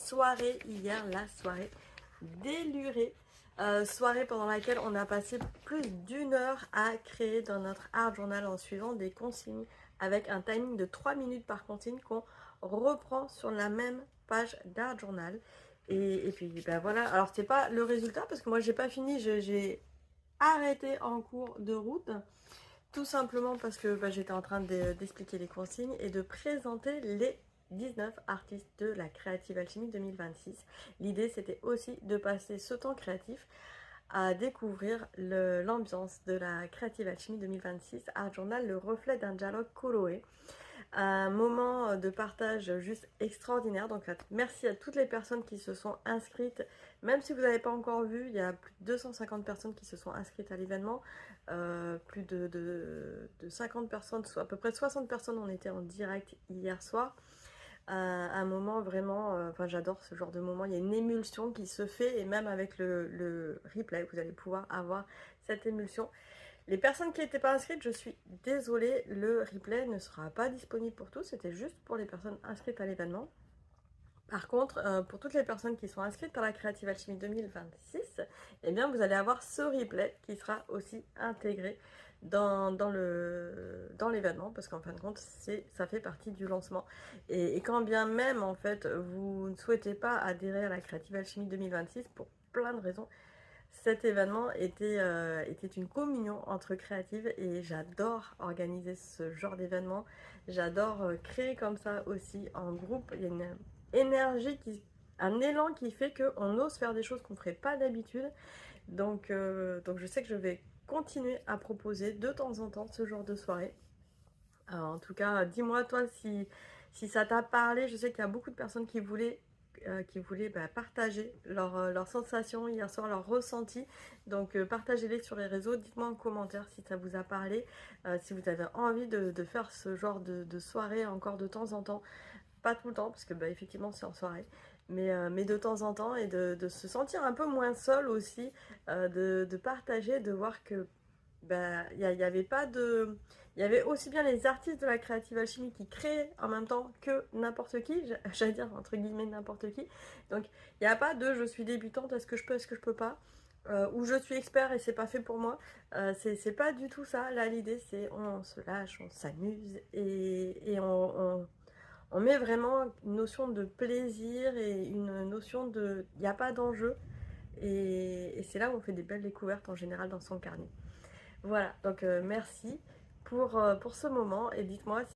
soirée hier, la soirée délurée. Soirée pendant laquelle on a passé plus d'une heure à créer dans notre art journal en suivant des consignes avec un timing de 3 minutes par consigne qu'on reprend sur la même page d'art journal. Et puis ben voilà, alors c'est pas le résultat parce que moi j'ai pas fini, j'ai arrêté en cours de route. Tout simplement parce que j'étais en train d'expliquer les consignes et de présenter les 19 artistes de la Creative Alchemy 2026. L'idée c'était aussi de passer ce temps créatif à découvrir l'ambiance de la Creative Alchemy 2026 Art Journal, le reflet d'un dialogue coloré. Un moment de partage juste extraordinaire. Donc merci à toutes les personnes qui se sont inscrites. Même si vous n'avez pas encore vu, il y a plus de 250 personnes qui se sont inscrites à l'événement. Plus de 50 personnes, soit à peu près 60 personnes ont été en direct hier soir. Un moment vraiment, j'adore ce genre de moment, il y a une émulsion qui se fait et même avec le replay, vous allez pouvoir avoir cette émulsion. Les personnes qui n'étaient pas inscrites, je suis désolée, le replay ne sera pas disponible pour tous, c'était juste pour les personnes inscrites à l'événement. Par contre, pour toutes les personnes qui sont inscrites par la Creative Alchemy 2026, eh bien vous allez avoir ce replay qui sera aussi intégré dans l'événement parce qu'en fin de compte, ça fait partie du lancement. Et quand bien même, en fait, vous ne souhaitez pas adhérer à la Creative Alchemy 2026 pour plein de raisons, cet événement était une communion entre créatives et j'adore organiser ce genre d'événement. J'adore créer comme ça aussi en groupe. Il y a une énergie, un élan qui fait qu'on ose faire des choses qu'on ne ferait pas d'habitude. Donc je sais que je vais continuer à proposer de temps en temps ce genre de soirée. En tout cas, dis-moi toi si ça t'a parlé. Je sais qu'il y a beaucoup de personnes qui voulaient partager leurs sensations hier soir, leurs ressentis. Donc partagez-les sur les réseaux, dites-moi en commentaire si ça vous a parlé, si vous avez envie de faire ce genre de soirée encore de temps en temps. Pas tout le temps, parce que effectivement c'est en soirée, mais de temps en temps, et de se sentir un peu moins seul aussi, de partager, de voir que il y avait pas de... Il y avait aussi bien les artistes de la Creative Alchemy qui créaient en même temps que n'importe qui, j'allais dire entre guillemets n'importe qui. Donc il n'y a pas de je suis débutante, est-ce que je peux, est-ce que je peux pas, ou je suis expert et c'est pas fait pour moi. C'est pas du tout ça. Là l'idée c'est on se lâche, on s'amuse et on met vraiment une notion de plaisir et une notion de... Il n'y a pas d'enjeu. Et c'est là où on fait des belles découvertes en général dans son carnet. Voilà, donc merci pour ce moment et dites-moi